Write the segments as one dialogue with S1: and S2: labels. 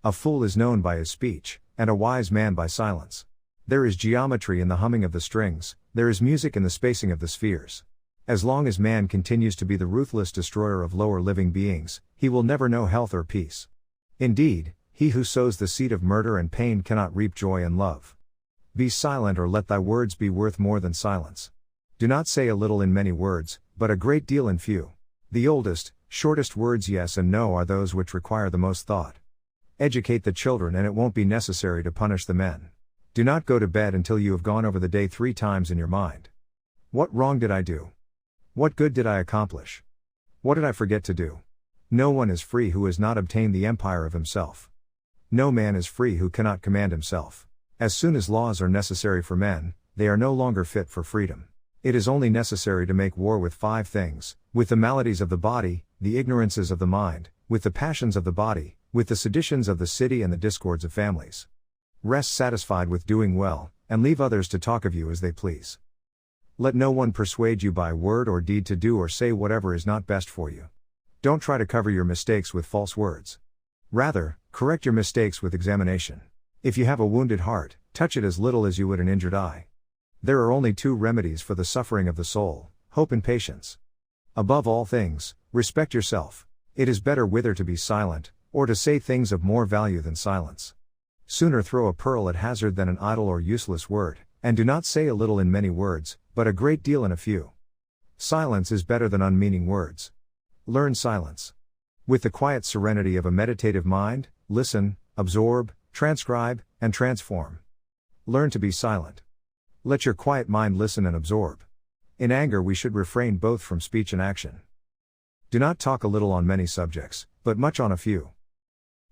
S1: A fool is known by his speech, and a wise man by silence. There is geometry in the humming of the strings, there is music in the spacing of the spheres. As long as man continues to be the ruthless destroyer of lower living beings, he will never know health or peace. Indeed, he who sows the seed of murder and pain cannot reap joy and love. Be silent, or let thy words be worth more than silence. Do not say a little in many words, but a great deal in few. The oldest, shortest words yes and no are those which require the most thought. Educate the children and it won't be necessary to punish the men. Do not go to bed until you have gone over the day 3 times in your mind. What wrong did I do? What good did I accomplish? What did I forget to do? No one is free who has not obtained the empire of himself. No man is free who cannot command himself. As soon as laws are necessary for men, they are no longer fit for freedom. It is only necessary to make war with 5 things, with the maladies of the body, the ignorances of the mind, with the passions of the body, with the seditions of the city and the discords of families. Rest satisfied with doing well, and leave others to talk of you as they please. Let no one persuade you by word or deed to do or say whatever is not best for you. Don't try to cover your mistakes with false words. Rather, correct your mistakes with examination. If you have a wounded heart, touch it as little as you would an injured eye. There are only 2 remedies for the suffering of the soul: hope and patience. Above all things, respect yourself. It is better whither to be silent, or to say things of more value than silence. Sooner throw a pearl at hazard than an idle or useless word, and do not say a little in many words, but a great deal in a few. Silence is better than unmeaning words. Learn silence. With the quiet serenity of a meditative mind, listen, absorb, transcribe, and transform. Learn to be silent. Let your quiet mind listen and absorb. In anger we should refrain both from speech and action. Do not talk a little on many subjects, but much on a few.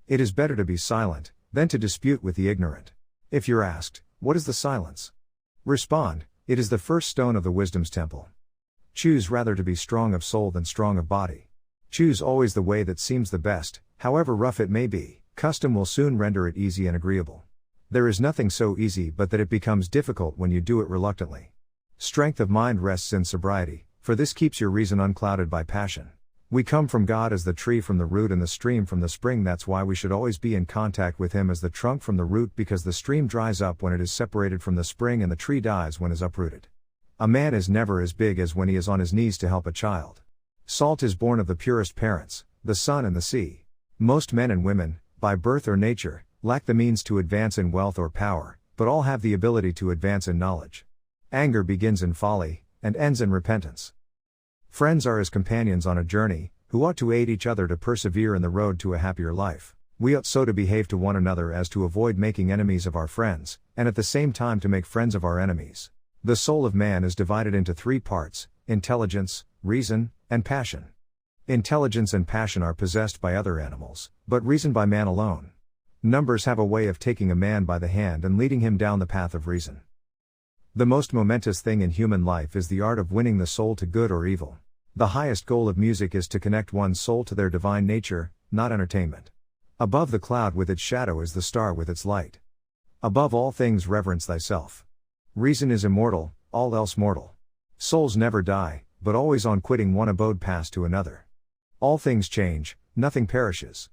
S1: It is better to be silent, than to dispute with the ignorant. If you're asked, what is the silence? Respond, it is the first stone of the wisdom's temple. Choose rather to be strong of soul than strong of body. Choose always the way that seems the best, however rough it may be. Custom will soon render it easy and agreeable. There is nothing so easy but that it becomes difficult when you do it reluctantly. Strength of mind rests in sobriety, for this keeps your reason unclouded by passion. We come from God as the tree from the root and the stream from the spring. That's why we should always be in contact with Him as the trunk from the root, because the stream dries up when it is separated from the spring and the tree dies when it is uprooted. A man is never as big as when he is on his knees to help a child. Salt is born of the purest parents, the sun and the sea. Most men and women, by birth or nature, lack the means to advance in wealth or power, but all have the ability to advance in knowledge. Anger begins in folly, and ends in repentance. Friends are as companions on a journey, who ought to aid each other to persevere in the road to a happier life. We ought so to behave to one another as to avoid making enemies of our friends, and at the same time to make friends of our enemies. The soul of man is divided into 3 parts: intelligence, reason, and passion. Intelligence and passion are possessed by other animals, but reason by man alone. Numbers have a way of taking a man by the hand and leading him down the path of reason. The most momentous thing in human life is the art of winning the soul to good or evil. The highest goal of music is to connect one's soul to their divine nature, not entertainment. Above the cloud with its shadow is the star with its light. Above all things reverence thyself. Reason is immortal, all else mortal. Souls never die, but always on quitting one abode pass to another. All things change, nothing perishes.